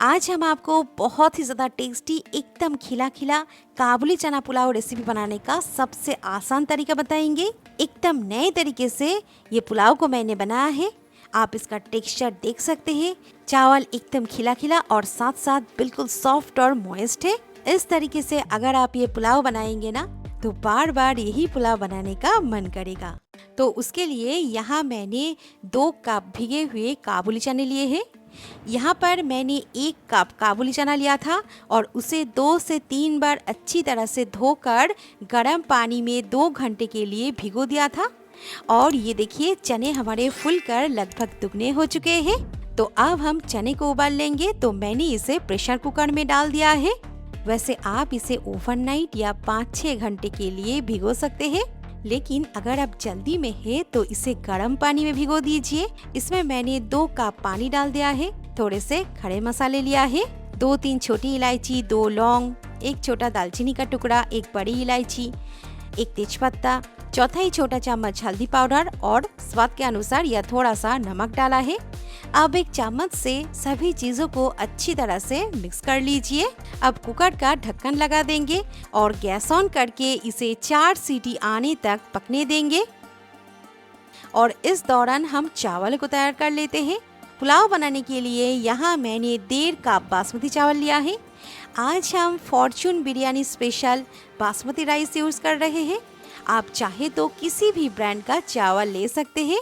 आज हम आपको बहुत ही ज़्यादा टेस्टी एकदम खिला खिला काबुली चना पुलाव रेसिपी बनाने का सबसे आसान तरीका बताएंगे। एकदम नए तरीके से ये पुलाव को मैंने बनाया है। आप इसका टेक्सचर देख सकते हैं। चावल एकदम खिला खिला और साथ साथ बिल्कुल सॉफ्ट और मॉइस्ट है। इस तरीके से अगर आप ये पुलाव बनाएंगे ना तो बार बार यही पुलाव बनाने का मन करेगा। तो उसके लिए यहाँ मैंने 2 कप भीगे हुए काबुली चने लिए हैं। यहाँ पर मैंने 1 कप काबुली चना लिया था और उसे 2 से 3 बार अच्छी तरह से धोकर गर्म पानी में 2 घंटे के लिए भिगो दिया था। और ये देखिए चने हमारे फूलकर लगभग दुगने हो चुके हैं। तो अब हम चने को उबाल लेंगे। तो मैंने इसे प्रेशर कुकर में डाल दिया है। वैसे आप इसे ओवरनाइट या 5-6 घंटे के लिए भिगो सकते हैं, लेकिन अगर आप जल्दी में है तो इसे गर्म पानी में भिगो दीजिए। इसमें मैंने 2 कप पानी डाल दिया है। थोड़े से खड़े मसाले लिया है, 2-3 छोटी इलायची, 2 लौंग, 1 छोटा दालचीनी का टुकड़ा, 1 बड़ी इलायची, 1 तेजपत्ता, 1/4 छोटा चम्मच हल्दी पाउडर और स्वाद के अनुसार या थोड़ा सा नमक डाला है। अब 1 चम्मच से सभी चीजों को अच्छी तरह से मिक्स कर लीजिए। अब कुकर का ढक्कन लगा देंगे और गैस ऑन करके इसे 4 सीटी आने तक पकने देंगे। और इस दौरान हम चावल को तैयार कर लेते हैं। पुलाव बनाने के लिए यहाँ मैंने 1.5 कप बासमती चावल लिया है। आज हम Fortune biryani special basmati rice use कर रहे हैं। आप चाहे तो किसी भी ब्रांड का चावल ले सकते हैं।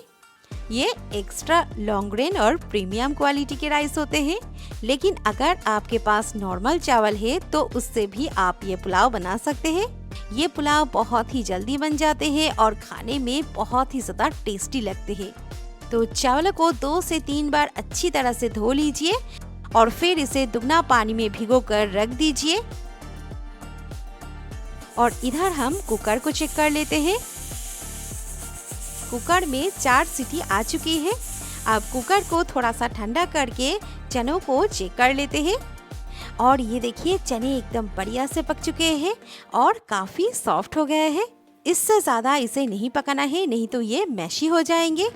ये एक्स्ट्रा लॉन्ग ग्रेन और प्रीमियम क्वालिटी के राइस होते हैं, लेकिन अगर आपके पास नॉर्मल चावल है तो उससे भी आप ये पुलाव बना सकते हैं। ये पुलाव बहुत ही जल्दी बन जाते हैं और खाने में बहुत ही ज़्यादा टेस्टी लगते हैं। तो चावल को 2 से 3 बार अच्छी तरह से धो लीजिए और फिर इसे दुगना पानी में भिगोकर रख दीजिए। और इधर हम कुकर को चेक कर लेते हैं। कुकर में 4 सीटी आ चुकी है। अब कुकर को थोड़ा सा ठंडा करके चनों को चेक कर लेते हैं। और ये देखिए चने एकदम बढ़िया से पक चुके हैं और काफ़ी सॉफ्ट हो गए हैं। इससे ज़्यादा इसे नहीं पकाना है, नहीं तो ये मैशी हो जाएंगे।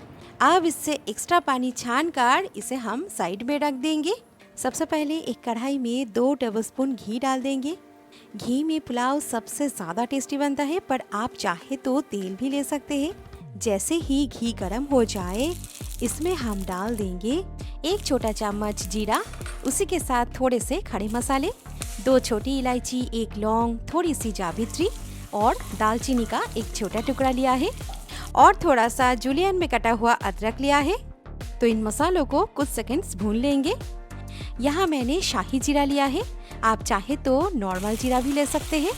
अब इससे एक्स्ट्रा पानी छान कर इसे हम साइड में रख देंगे। सबसे पहले एक कढ़ाई में 2 टेबलस्पून घी डाल देंगे। घी में पुलाव सबसे ज़्यादा टेस्टी बनता है, पर आप चाहे तो तेल भी ले सकते हैं। जैसे ही घी गर्म हो जाए इसमें हम डाल देंगे 1 छोटा चम्मच जीरा, उसी के साथ थोड़े से खड़े मसाले, 2 छोटी इलायची, 1 लौंग, थोड़ी सी जावित्री और दालचीनी का 1 छोटा टुकड़ा लिया है और थोड़ा सा जुलियन में कटा हुआ अदरक लिया है। तो इन मसालों को कुछ सेकंड्स भून लेंगे। यहाँ मैंने शाही जीरा लिया है, आप चाहे तो नॉर्मल जीरा भी ले सकते हैं।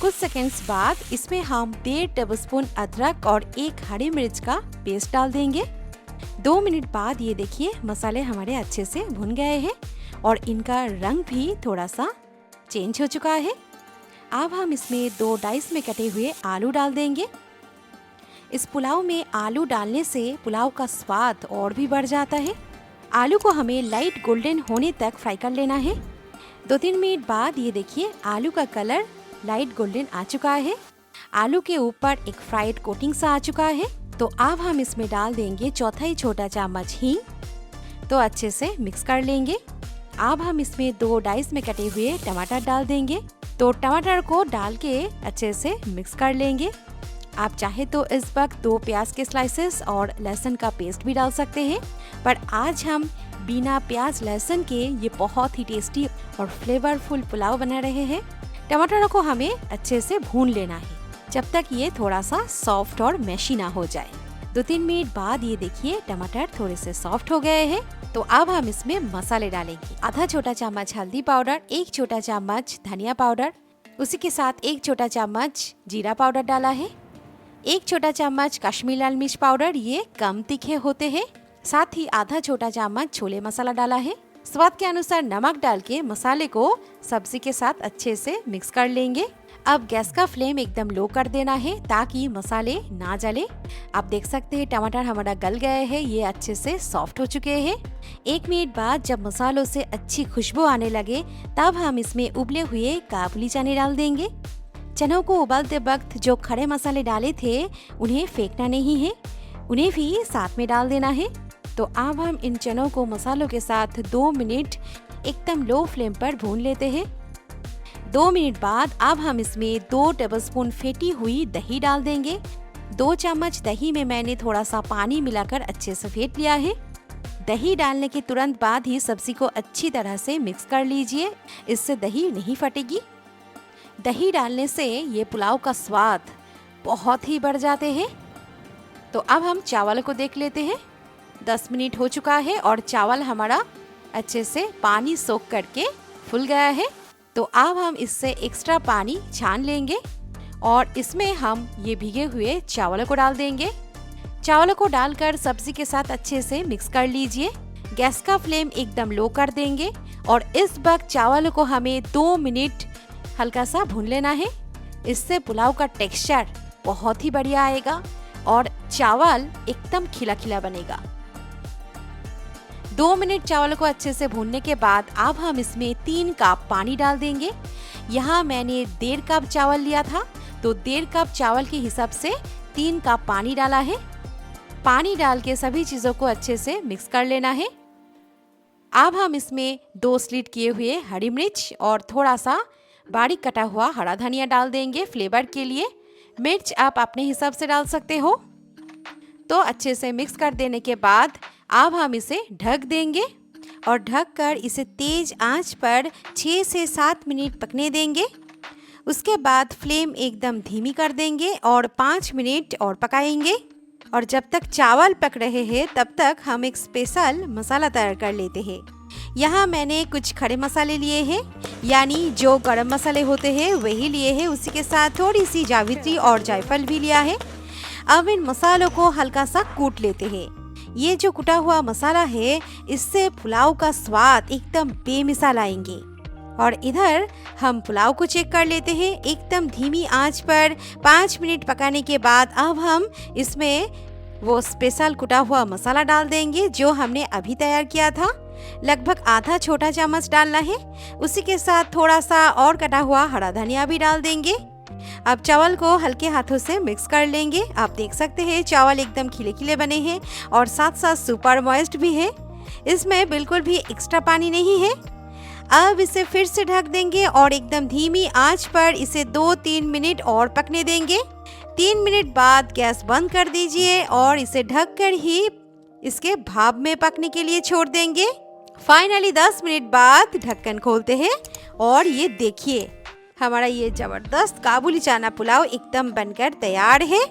कुछ सेकंड्स बाद इसमें हम 1.5 टेबलस्पून अदरक और 1 हरी मिर्च का पेस्ट डाल देंगे। 2 मिनट बाद ये देखिए मसाले हमारे अच्छे से भुन गए हैं और इनका रंग भी थोड़ा सा चेंज हो चुका है। अब हम इसमें 2 डाइस में कटे हुए आलू डाल देंगे। इस पुलाव में आलू डालने से पुलाव का स्वाद और भी बढ़ जाता है। आलू को हमें लाइट गोल्डन होने तक फ्राई कर लेना है। 2-3 मिनट बाद ये देखिए आलू का कलर लाइट गोल्डन आ चुका है। आलू के ऊपर एक फ्राइड कोटिंग सा आ चुका है। तो अब हम इसमें डाल देंगे 1/4 छोटा चम्मच हींग। तो अच्छे से मिक्स कर लेंगे। अब हम इसमें 2 डाइस में कटे हुए टमाटर डाल देंगे। तो टमाटर को डाल के अच्छे से मिक्स कर लेंगे। आप चाहे तो इस वक्त 2 प्याज के स्लाइसेस और लहसुन का पेस्ट भी डाल सकते हैं, पर आज हम बिना प्याज लहसुन के ये बहुत ही टेस्टी और फ्लेवरफुल पुलाव बना रहे हैं। टमाटरों को हमें अच्छे से भून लेना है जब तक ये थोड़ा सा सॉफ्ट और मैशी ना हो जाए। 2-3 मिनट बाद ये देखिए टमाटर थोड़े से सॉफ्ट हो गए हैं। तो अब हम इसमें मसाले डालेंगे। आधा छोटा चम्मच हल्दी पाउडर, 1 छोटा चम्मच धनिया पाउडर, उसी के साथ 1 छोटा चम्मच जीरा पाउडर डाला है, 1 छोटा चम्मच कश्मीरी लाल मिर्च पाउडर, ये कम तीखे होते हैं। साथ ही आधा छोटा चम्मच छोले मसाला डाला है। स्वाद के अनुसार नमक डाल के मसाले को सब्जी के साथ अच्छे से मिक्स कर लेंगे। अब गैस का फ्लेम एकदम लो कर देना है ताकि मसाले ना जले। आप देख सकते हैं टमाटर हमारा गल गए हैं, ये अच्छे से सॉफ्ट हो चुके हैं। 1 मिनट बाद जब मसालों से अच्छी खुशबू आने लगे तब हम इसमें उबले हुए काबुली चने डाल देंगे। चनों को उबालते वक्त जो खड़े मसाले डाले थे उन्हें फेंकना नहीं है, उन्हें भी साथ में डाल देना है। तो अब हम इन चनों को मसालों के साथ 2 मिनट एकदम लो फ्लेम पर भून लेते हैं। 2 मिनट बाद अब हम इसमें 2 टेबलस्पून फेंटी हुई दही डाल देंगे। 2 चम्मच दही में मैंने थोड़ा सा पानी मिलाकर अच्छे से फेंट लिया है। दही डालने के तुरंत बाद ही सब्जी को अच्छी तरह से मिक्स कर लीजिए, इससे दही नहीं फटेगी। दही डालने से ये पुलाव का स्वाद बहुत ही बढ़ जाते हैं। तो अब हम चावल को देख लेते हैं। 10 मिनट हो चुका है और चावल हमारा अच्छे से पानी सोख करके फूल गया है। तो अब हम इससे एक्स्ट्रा पानी छान लेंगे और इसमें हम ये भीगे हुए चावल को डाल देंगे। चावल को डालकर सब्जी के साथ अच्छे से मिक्स कर लीजिए। गैस का फ्लेम एकदम लो कर देंगे और इस वक्त चावल को हमें 2 मिनट हल्का सा भून लेना है। इससे पुलाव का टेक्सचर बहुत ही बढ़िया आएगा और चावल एकदम खिला खिला बनेगा। 2 मिनट चावल को अच्छे से भूनने के बाद अब हम इसमें 3 कप पानी डाल देंगे। यहाँ मैंने 1.5 कप चावल लिया था, तो 1.5 कप चावल के हिसाब से 3 कप पानी डाला है। पानी डाल के सभी चीज़ों को अच्छे से मिक्स कर लेना है। अब हम इसमें 2 स्लिट किए हुए हरी मिर्च और थोड़ा सा बारीक कटा हुआ हरा धनिया डाल देंगे फ्लेवर के लिए। मिर्च आप अपने हिसाब से डाल सकते हो। तो अच्छे से मिक्स कर देने के बाद अब हम इसे ढक देंगे और ढककर इसे तेज आंच पर 6 से 7 मिनट पकने देंगे। उसके बाद फ्लेम एकदम धीमी कर देंगे और 5 मिनट और पकाएंगे। और जब तक चावल पक रहे हैं तब तक हम एक स्पेशल मसाला तैयार कर लेते हैं। यहाँ मैंने कुछ खड़े मसाले लिए हैं, यानी जो गरम मसाले होते हैं वही लिए हैं। उसी के साथ थोड़ी सी जावित्री और जायफल भी लिया है। अब इन मसालों को हल्का सा कूट लेते हैं। ये जो कुटा हुआ मसाला है इससे पुलाव का स्वाद एकदम बेमिसाल आएंगे। और इधर हम पुलाव को चेक कर लेते हैं। एकदम धीमी आंच पर 5 मिनट पकाने के बाद अब हम इसमें वो स्पेशल कुटा हुआ मसाला डाल देंगे जो हमने अभी तैयार किया था। लगभग आधा छोटा चम्मच डालना है। उसी के साथ थोड़ा सा और कटा हुआ हरा धनिया भी डाल देंगे। अब चावल को हल्के हाथों से मिक्स कर लेंगे। आप देख सकते हैं चावल एकदम खिले खिले बने हैं और साथ साथ सुपर मॉइस्ट भी है। इसमें बिल्कुल भी एक्स्ट्रा पानी नहीं है। अब इसे फिर से ढक देंगे और एकदम धीमी आंच पर इसे 2-3 मिनट और पकने देंगे। 3 मिनट बाद गैस बंद कर दीजिए और इसे ढककर ही इसके भाप में पकने के लिए छोड़ देंगे। फाइनली 10 मिनट बाद ढक्कन खोलते हैं और ये देखिए हमारा ये जबरदस्त काबुली चना पुलाव एकदम बनकर तैयार है।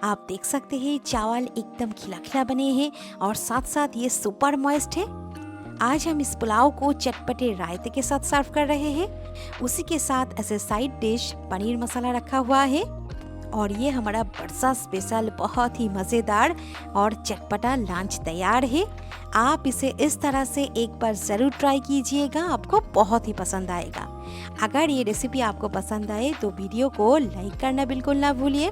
आप देख सकते हैं चावल एकदम खिला खिला बने हैं और साथ साथ ये सुपर मॉइस्ट है। आज हम इस पुलाव को चटपटे रायते के साथ सर्व कर रहे हैं। उसी के साथ ऐसे साइड डिश पनीर मसाला रखा हुआ है और ये हमारा बरसा स्पेशल बहुत ही मज़ेदार और चटपटा लंच तैयार है। आप इसे इस तरह से एक बार ज़रूर ट्राई कीजिएगा, आपको बहुत ही पसंद आएगा। अगर ये रेसिपी आपको पसंद आए तो वीडियो को लाइक करना बिल्कुल ना भूलिए।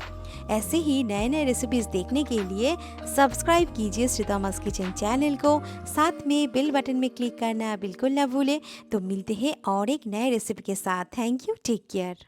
ऐसे ही नए नए रेसिपीज़ देखने के लिए सब्सक्राइब कीजिए श्रीतमास किचन चैनल को। साथ में बेल बटन में क्लिक करना बिल्कुल ना भूलें। तो मिलते हैं और एक नए रेसिपी के साथ। Thank you, take care.